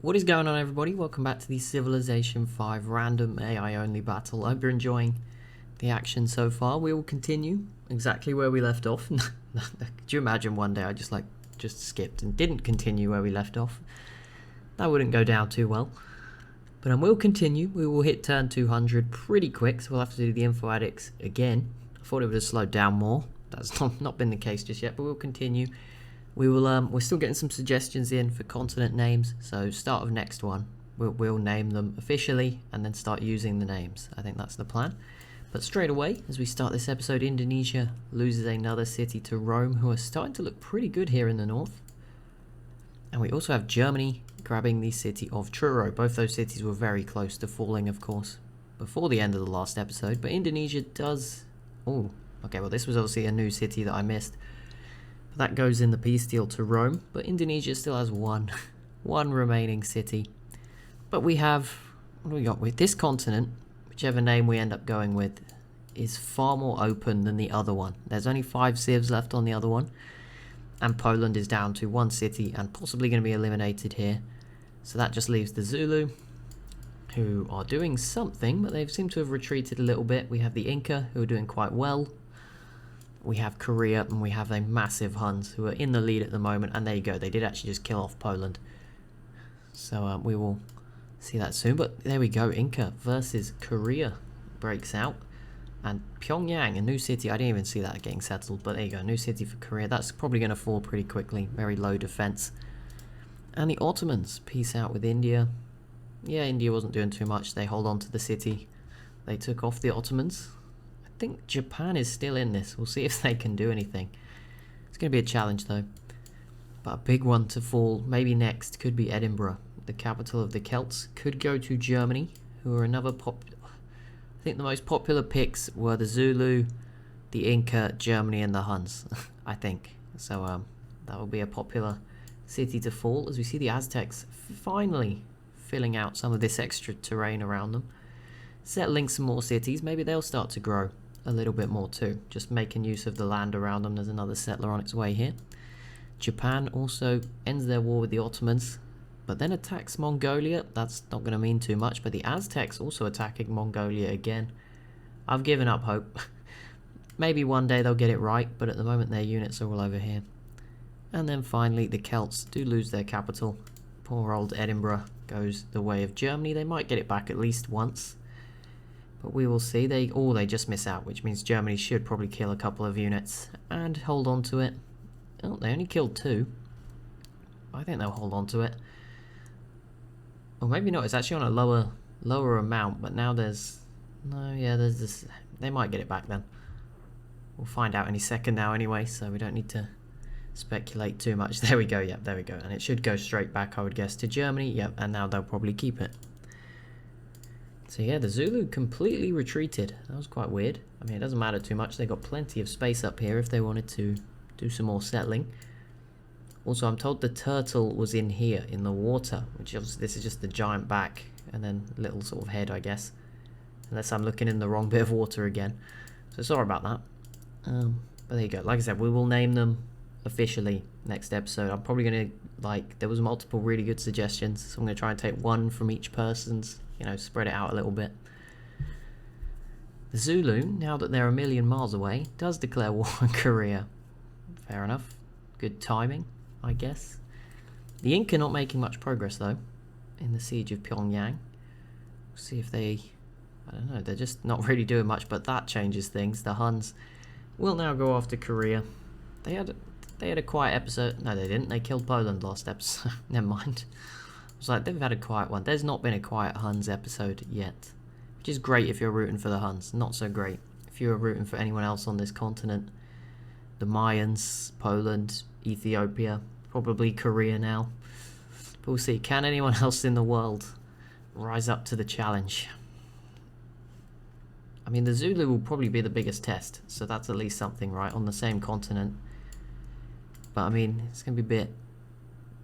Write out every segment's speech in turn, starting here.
What is going on, everybody? Welcome back to the Civilization 5 random AI only battle. I hope you're enjoying the action so far. We will continue exactly where we left off. Could you imagine one day I just skipped and didn't continue where we left off? That wouldn't go down too well. But we'll continue. We will hit turn 200 pretty quick, so we'll have to do the info addicts again. I thought it would have slowed down more. That's not been the case just yet, but we'll continue. We're still getting some suggestions in for continent names, so start of next one we'll name them officially and then start using the names. I think that's the plan. But straight away, as we start this episode, Indonesia loses another city to Rome, who are starting to look pretty good here in the north. And we also have Germany grabbing the city of Truro. Both those cities were very close to falling, of course, before the end of the last episode, but Indonesia does... Oh, okay, well this was obviously a new city that I missed. That goes in the peace deal to Rome, but Indonesia still has one remaining city. But we have, what do we got with this continent? Whichever name we end up going with is far more open than the other one. There's only 5 civs left on the other one, and Poland is down to 1 city and possibly going to be eliminated here. So that just leaves the Zulu, who are doing something, but they seem to have retreated a little bit. We have the Inca, who are doing quite well. We have Korea, and we have a massive Huns who are in the lead at the moment, and there you go, they did actually just kill off Poland. So we will see that soon, but there we go, Inca versus Korea breaks out, and Pyongyang, a new city, I didn't even see that getting settled, but there you go, new city for Korea. That's probably going to fall pretty quickly, very low defense. And the Ottomans peace out with India. Yeah, India wasn't doing too much, they hold on to the city, they took off the Ottomans. I think Japan is still in this. We'll see if they can do anything. It's going to be a challenge though. But a big one to fall, maybe next, could be Edinburgh, the capital of the Celts. Could go to Germany, who are another I think the most popular picks were the Zulu, the Inca, Germany, and the Huns. I think. So that will be a popular city to fall, as we see the Aztecs finally filling out some of this extra terrain around them. Settling some more cities, maybe they'll start to grow a little bit more too, just making use of the land around them. There's another settler on its way here. Japan also ends their war with the Ottomans, but then attacks Mongolia. That's not going to mean too much, but the Aztecs also attacking Mongolia again. I've given up hope. Maybe one day they'll get it right, but at the moment their units are all over here. And then finally the Celts do lose their capital. Poor old Edinburgh goes the way of Germany. They might get it back at least once, but we will see. They just miss out, which means Germany should probably kill a couple of units and hold on to it. Oh, they only killed 2. I think they'll hold on to it. Or maybe not. It's actually on a lower amount, but now there's this. They might get it back then. We'll find out any second now anyway, so we don't need to speculate too much. There we go. Yep, there we go. And it should go straight back, I would guess, to Germany. Yep, and now they'll probably keep it. So yeah, the Zulu completely retreated. That was quite weird. I mean, it doesn't matter too much. They got plenty of space up here if they wanted to do some more settling. Also, I'm told the turtle was in here, in the water, which obviously this is just the giant back and then little sort of head, I guess. Unless I'm looking in the wrong bit of water again. So sorry about that. But there you go. Like I said, we will name them officially next episode. I'm probably going to, there was multiple really good suggestions, so I'm going to try and take one from each person's, spread it out a little bit. The Zulu, now that they're a million miles away, does declare war on Korea. Fair enough. Good timing, I guess. The Inca not making much progress, though, in the siege of Pyongyang. We'll see if they... I don't know, they're just not really doing much, but that changes things. The Huns will now go after Korea. They had a quiet episode. No, they didn't. They killed Poland last episode. Never mind. It's like, they've had a quiet one. There's not been a quiet Huns episode yet, which is great if you're rooting for the Huns. Not so great if you're rooting for anyone else on this continent. The Mayans, Poland, Ethiopia, probably Korea now. But we'll see. Can anyone else in the world rise up to the challenge? I mean, the Zulu will probably be the biggest test, so that's at least something, right? On the same continent. But I mean, it's going to be a bit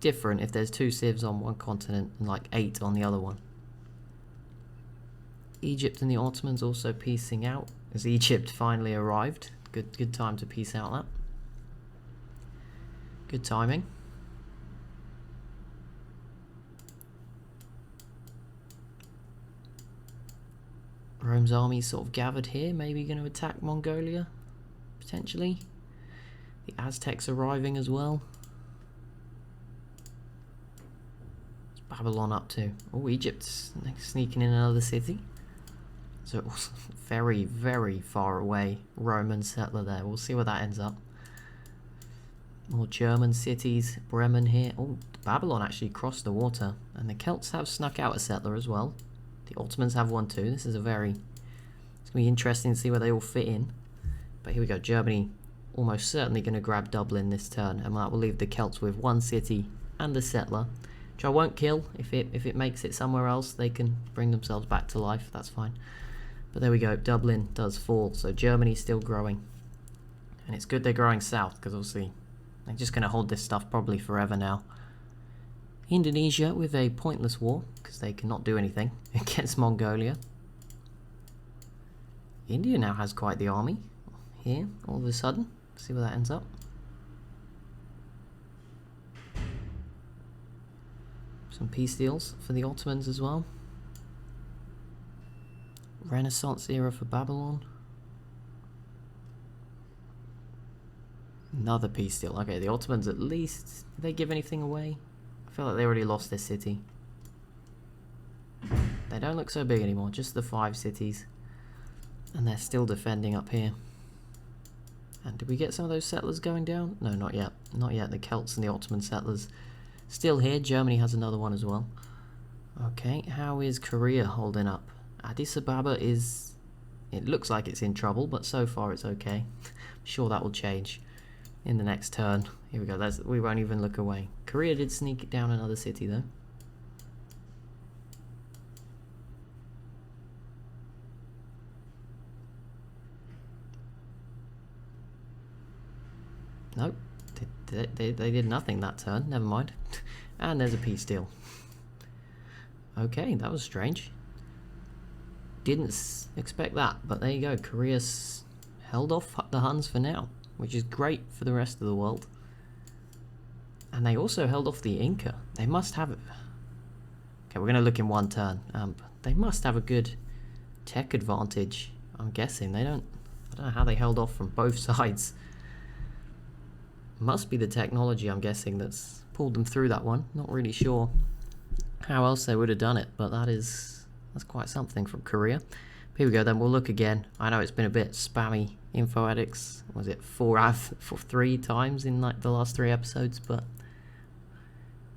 different if there's 2 civs on one continent and 8 on the other one. Egypt and the Ottomans also peacing out as Egypt finally arrived. Good time to peace out that. Good timing. Rome's army sort of gathered here, maybe going to attack Mongolia, potentially. The Aztecs arriving as well. What's Babylon up to? Oh, Egypt's sneaking in another city. So very, very far away Roman settler there. We'll see where that ends up. More German cities. Bremen here. Oh, Babylon actually crossed the water. And the Celts have snuck out a settler as well. The Ottomans have one too. This is a very... It's going to be interesting to see where they all fit in. But here we go. Germany almost certainly going to grab Dublin this turn. And that will leave the Celts with one city and a settler. Which I won't kill. If it makes it somewhere else, they can bring themselves back to life. That's fine. But there we go. Dublin does fall. So Germany's still growing. And it's good they're growing south. Because obviously they're just going to hold this stuff probably forever now. Indonesia with a pointless war, because they cannot do anything against Mongolia. India now has quite the army here, all of a sudden. See where that ends up. Some peace deals for the Ottomans as well. Renaissance era for Babylon. Another peace deal. Okay, the Ottomans at least, did they give anything away? I feel like they already lost their city. They don't look so big anymore, just the 5 cities. And they're still defending up here. And did we get some of those settlers going down? No, not yet. Not yet. The Celts and the Ottoman settlers still here. Germany has another one as well. Okay, how is Korea holding up? Addis Ababa is... It looks like it's in trouble, but so far it's okay. I'm sure that will change in the next turn. Here we go. We won't even look away. Korea did sneak it down another city though. Nope. They did nothing that turn. Never mind. And there's a peace deal. Okay, that was strange. Didn't expect that, but there you go. Korea's held off the Huns for now, which is great for the rest of the world. And they also held off the Inca. They must have it. Okay, we're going to look in one turn. They must have a good tech advantage, I'm guessing. I don't know how they held off from both sides. Must be the technology, I'm guessing, that's pulled them through that one. Not really sure how else they would have done it, but that's quite something from Korea. Here we go, then we'll look again. I know it's been a bit spammy, Info Addicts. Was it 3 times in like the last 3 episodes, but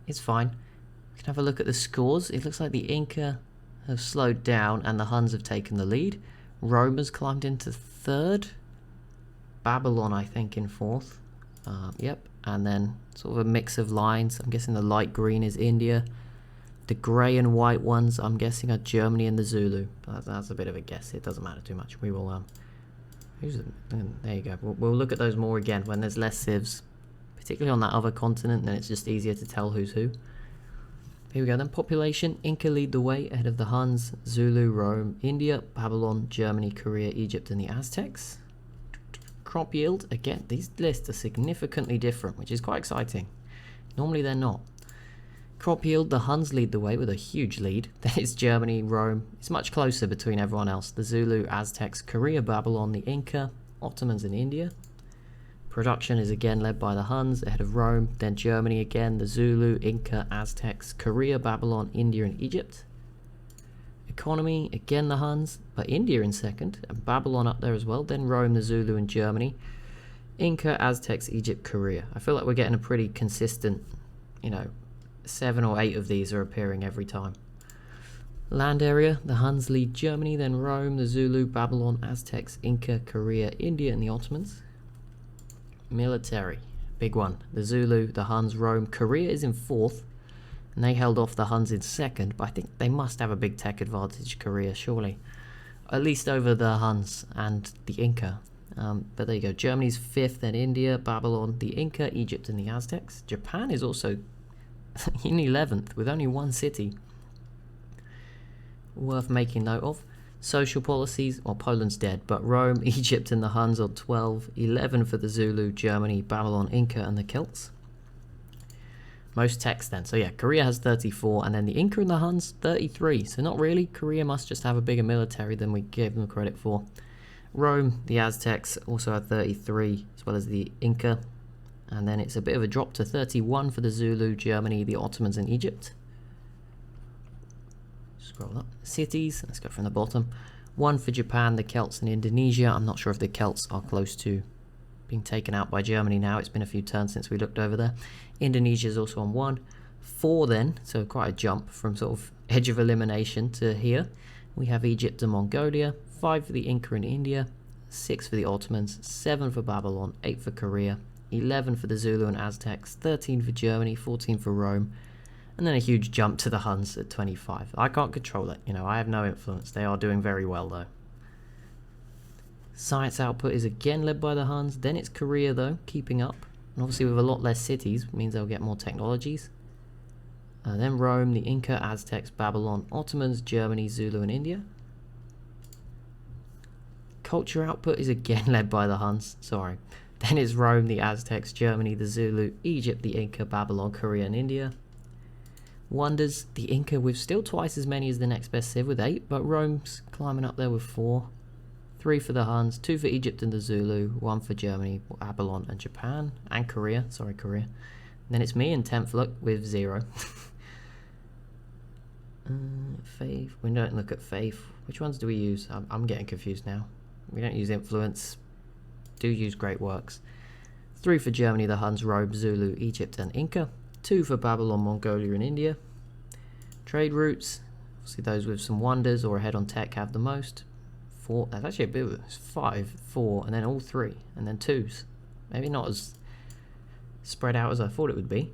it's fine. We can have a look at the scores. It looks like the Inca have slowed down and the Huns have taken the lead. Rome has climbed into 3rd. Babylon, I think, in 4th. Yep, and then sort of a mix of lines. I'm guessing the light green is India. The grey and white ones, I'm guessing, are Germany and the Zulu. That's a bit of a guess. It doesn't matter too much. We will, there you go. We'll look at those more again when there's less civs. Particularly on that other continent, then it's just easier to tell who's who. Here we go then. Population, Inca lead the way ahead of the Huns, Zulu, Rome, India, Babylon, Germany, Korea, Egypt, and the Aztecs. Crop yield, again, these lists are significantly different, which is quite exciting. Normally they're not. Crop yield, the Huns lead the way with a huge lead. Then it's Germany, Rome. It's much closer between everyone else. The Zulu, Aztecs, Korea, Babylon, the Inca, Ottomans, and India. Production is again led by the Huns ahead of Rome. Then Germany again, the Zulu, Inca, Aztecs, Korea, Babylon, India, and Egypt. Economy, again the Huns, but India in 2nd, and Babylon up there as well. Then Rome, the Zulu, and Germany. Inca, Aztecs, Egypt, Korea. I feel like we're getting a pretty consistent, 7 or 8 of these are appearing every time. Land area, the Huns lead Germany, then Rome, the Zulu, Babylon, Aztecs, Inca, Korea, India, and the Ottomans. Military, big one. The Zulu, the Huns, Rome, Korea is in 4th. And they held off the Huns in 2nd, but I think they must have a big tech advantage, Korea, surely. At least over the Huns and the Inca. But there you go. Germany's 5th, then India, Babylon, the Inca, Egypt, and the Aztecs. Japan is also in 11th, with only 1 city. Worth making note of. Social policies, well, Poland's dead, but Rome, Egypt, and the Huns on 12, 11 for the Zulu, Germany, Babylon, Inca, and the Celts. Most techs then. So yeah, Korea has 34, and then the Inca and the Huns, 33. So not really. Korea must just have a bigger military than we gave them credit for. Rome, the Aztecs, also had 33, as well as the Inca. And then it's a bit of a drop to 31 for the Zulu, Germany, the Ottomans, and Egypt. Scroll up. Cities, let's go from the bottom. 1 for Japan, the Celts, and Indonesia. I'm not sure if the Celts are close to being taken out by Germany now. It's been a few turns since we looked over there. Indonesia is also on 1. 4 then, so quite a jump from sort of edge of elimination to here. We have Egypt and Mongolia. 5 for the Inca and India. 6 for the Ottomans. 7 for Babylon. 8 for Korea. 11 for the Zulu and Aztecs. 13 for Germany. 14 for Rome. And then a huge jump to the Huns at 25. I can't control it, you know, I have no influence. They are doing very well though. Science output is again led by the Huns. Then it's Korea though, keeping up. And obviously with a lot less cities, means they'll get more technologies. Then Rome, the Inca, Aztecs, Babylon, Ottomans, Germany, Zulu and India. Culture output is again led by the Huns, sorry. Then it's Rome, the Aztecs, Germany, the Zulu, Egypt, the Inca, Babylon, Korea and India. Wonders, the Inca with still twice as many as the next best civ with 8, but Rome's climbing up there with 4. 3 for the Huns, 2 for Egypt and the Zulu, 1 for Germany, Babylon and Japan, and Korea, sorry Korea. And then it's me in 10th look with 0. Faith, we don't look at faith. Which ones do we use? I'm getting confused now. We don't use influence, do use great works. 3 for Germany, the Huns, Rome, Zulu, Egypt and Inca. 2 for Babylon, Mongolia and India. Trade routes, obviously those with some wonders or ahead on tech have the most. 4, that's actually a bit of it. 5, 4, and then all 3, and then 2s. Maybe not as spread out as I thought it would be.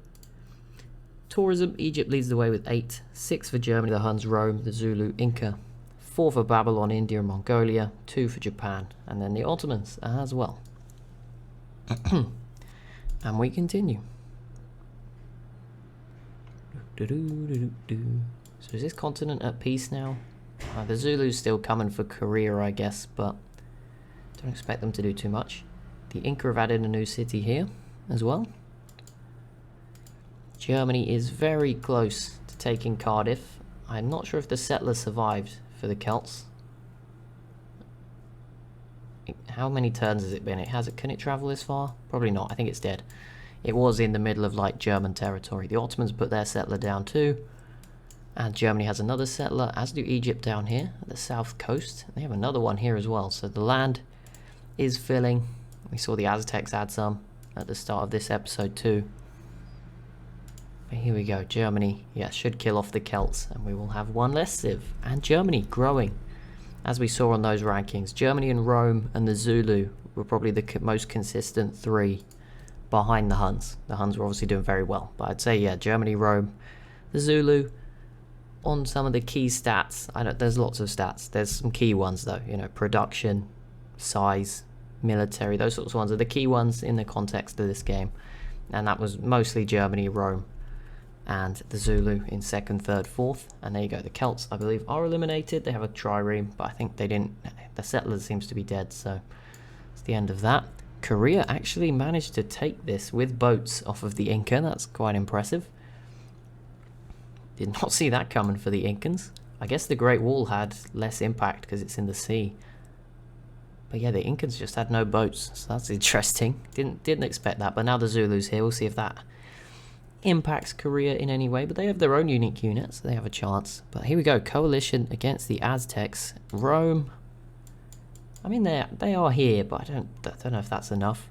Tourism, Egypt leads the way with 8. 6 for Germany, the Huns, Rome, the Zulu, Inca. 4 for Babylon, India and Mongolia. 2 for Japan, and then the Ottomans as well. And we continue. So is this continent at peace now? The Zulu's still coming for Korea, I guess, but don't expect them to do too much. The Inca have added a new city here as well. Germany is very close to taking Cardiff. I'm not sure if the settler survived for the Celts. How many turns has it been? Can it travel this far? Probably not. I think it's dead. It was in the middle of like German territory. The Ottomans put their settler down too. And Germany has another settler, as do Egypt down here at the south coast. They have another one here as well. So the land is filling. We saw the Aztecs add some at the start of this episode too. But here we go. Germany, yeah, should kill off the Celts. And we will have one less civ. And Germany growing. As we saw on those rankings. Germany and Rome and the Zulu were probably the most consistent 3 behind the Huns. The Huns were obviously doing very well. But I'd say, yeah, Germany, Rome, the Zulu. On some of the key stats, there's lots of stats. There's some key ones though, you know, production, size, military, those sorts of ones are the key ones in the context of this game. And that was mostly Germany, Rome, and the Zulu in 2nd, 3rd, 4th. And there you go, the Celts, I believe, are eliminated. They have a trireme, but I think they didn't, the settler seems to be dead, so it's the end of that. Korea actually managed to take this with boats off of the Inca. That's quite impressive. Did not see that coming for the Incans. I guess the Great Wall had less impact because it's in the sea. But yeah, the Incans just had no boats, so that's interesting. Didn't expect that, but now the Zulu's here. We'll see if that impacts Korea in any way. But they have their own unique units, so they have a chance. But here we go, coalition against the Aztecs. Rome. I mean, they are here, but I don't know if that's enough.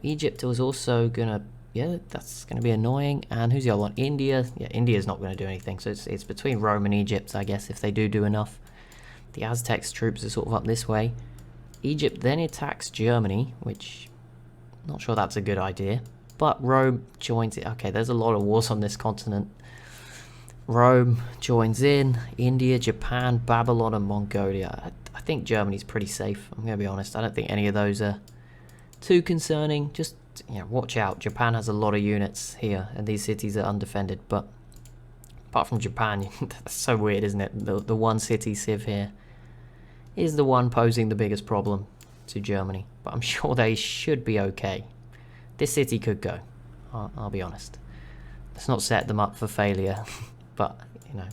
Egypt was also gonna. Yeah, that's going to be annoying. And who's the other one? India. Yeah, India's not going to do anything. So it's between Rome and Egypt, I guess, if they do enough. The Aztecs troops are sort of up this way. Egypt then attacks Germany, which I'm not sure that's a good idea. But Rome joins it. Okay, there's a lot of wars on this continent. Rome joins in. India, Japan, Babylon and Mongolia. I think Germany's pretty safe, I'm going to be honest. I don't think any of those are too concerning. Just watch out. Japan has a lot of units here, and these cities are undefended. But apart from Japan, that's so weird, isn't it? The one city civ here is the one posing the biggest problem to Germany. But I'm sure they should be okay. This city could go. I'll be honest. let's not set them up for failure. But, you know,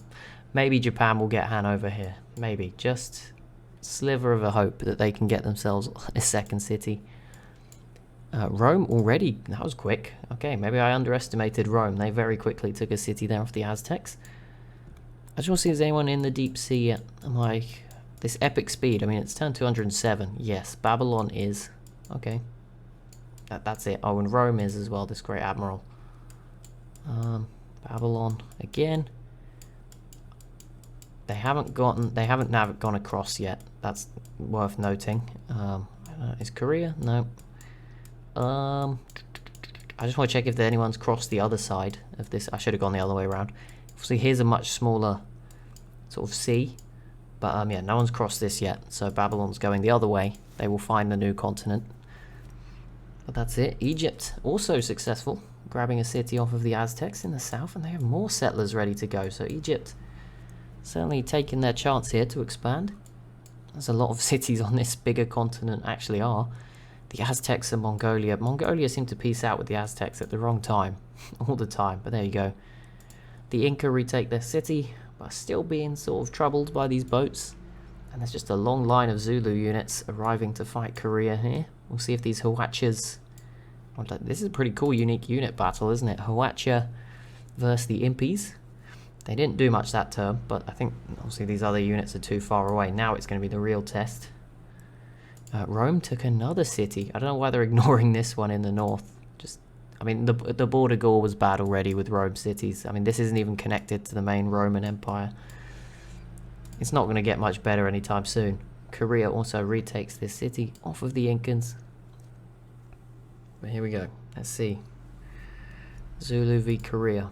maybe Japan will get Han over here. Maybe. Just sliver of a hope that they can get themselves a second city. Rome already, that was quick. Okay, maybe I underestimated Rome. They very quickly took a city there off the Aztecs. I just want to see if there's anyone in the deep sea yet. I'm like, this epic speed, I mean, it's turned 207. Yes, Babylon is. Okay. That's it. Oh, and Rome is as well, this great admiral. Babylon again. They haven't gone across yet. That's worth noting. Is Korea? No. I just want to check if anyone's crossed the other side of this. I should have gone the other way around. Obviously, here's a much smaller sort of sea. But yeah, no one's crossed this yet. So Babylon's going the other way. They will find the new continent. But that's it. Egypt, also successful, grabbing a city off of the Aztecs in the south. And they have more settlers ready to go. So Egypt certainly taking their chance here to expand. There's a lot of cities on this bigger continent actually are. The Aztecs and Mongolia. Mongolia seemed to peace out with the Aztecs at the wrong time. All the time. But there you go. The Inca retake their city, but still being sort of troubled by these boats. And there's just a long line of Zulu units arriving to fight Korea here. We'll see if these Hawachas... This is a pretty cool, unique unit battle, isn't it? Hawacha versus the Impis. They didn't do much that term, but I think obviously these other units are too far away. Now it's going to be the real test. Rome took another city. I don't know why they're ignoring this one in the north. I mean, the border Gaul was bad already with Rome cities. I mean, this isn't even connected to the main Roman Empire. It's not going to get much better anytime soon. Korea also retakes this city off of the Incans. But here we go. Let's see. Zulu v Korea.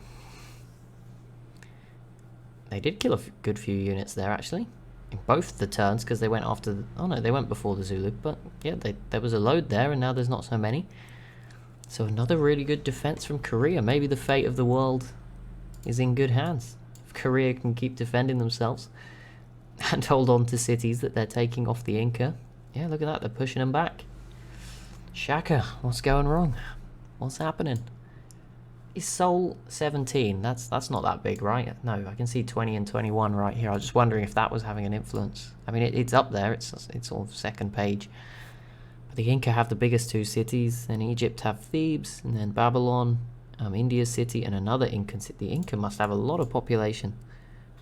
They did kill a good few units there, actually. In both the turns, because they went after... Oh, no, they went before the Zulu. But, yeah, there was a load there, and now there's not so many. So another really good defense from Korea. Maybe the fate of the world is in good hands. If Korea can keep defending themselves and hold on to cities that they're taking off the Inca. Yeah, look at that. They're pushing them back. Shaka, what's going wrong? What's happening? Is Seoul 17? That's not that big, right? No, I can see 20 and 21 right here. I was just wondering if that was having an influence. I mean, it's up there. It's sort of second page. But the Inca have the biggest two cities. Then Egypt have Thebes, and then Babylon, India's city, and another Incan city. The Inca must have a lot of population.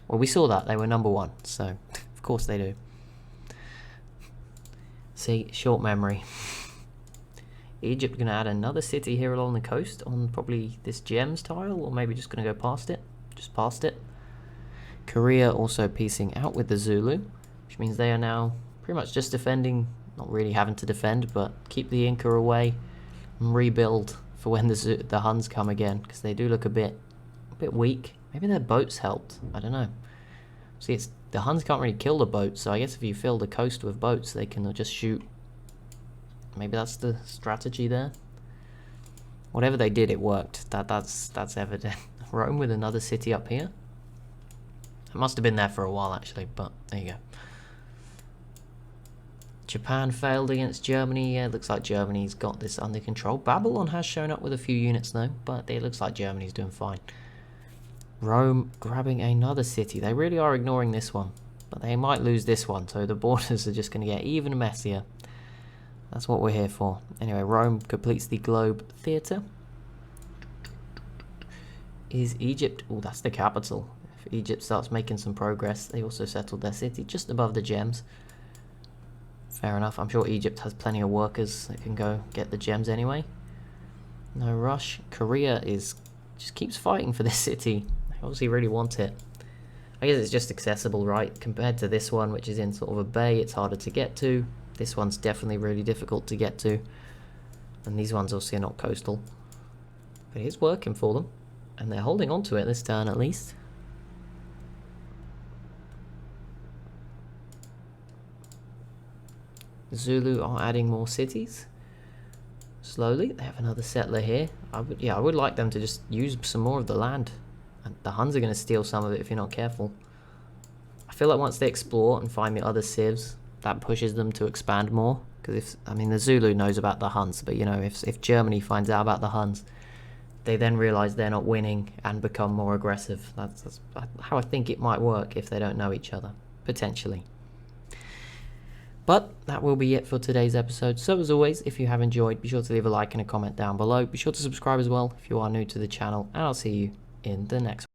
Well, we saw that. They were number one, so of course they do. See, short memory. Egypt going to add another city here along the coast on probably this gems tile, or maybe just going to go past it. Just past it. Korea also piecing out with the Zulu, which means they are now pretty much just defending, not really having to defend, but keep the Inca away and rebuild for when the Huns come again, because they do look a bit weak. Maybe their boats helped. I don't know. See, the Huns can't really kill the boats, so I guess if you fill the coast with boats, they can just shoot. Maybe that's the strategy there. Whatever they did, it worked. That's evident. Rome with another city up here. It must have been there for a while, actually, but there you go. Japan failed against Germany. Yeah, it looks like Germany's got this under control. Babylon has shown up with a few units, though, but it looks like Germany's doing fine. Rome grabbing another city. They really are ignoring this one, but they might lose this one, so the borders are just going to get even messier. That's what we're here for. Anyway, Rome completes the globe theatre. Is Egypt... Oh, that's the capital. If Egypt starts making some progress, they also settled their city just above the gems. Fair enough. I'm sure Egypt has plenty of workers that can go get the gems anyway. No rush. Korea just keeps fighting for this city. They obviously really want it. I guess it's just accessible, right? Compared to this one, which is in sort of a bay, it's harder to get to. This one's definitely really difficult to get to. And these ones obviously are not coastal. But it is working for them. And they're holding on to it this turn at least. The Zulu are adding more cities. Slowly. They have another settler here. I would like them to just use some more of the land. And the Huns are going to steal some of it if you're not careful. I feel like once they explore and find the other civs, that pushes them to expand more. Because the Zulu knows about the Huns, but if Germany finds out about the Huns, they then realise they're not winning and become more aggressive. That's how I think it might work if they don't know each other, potentially. But that will be it for today's episode. So as always, if you have enjoyed, be sure to leave a like and a comment down below. Be sure to subscribe as well if you are new to the channel, and I'll see you in the next one.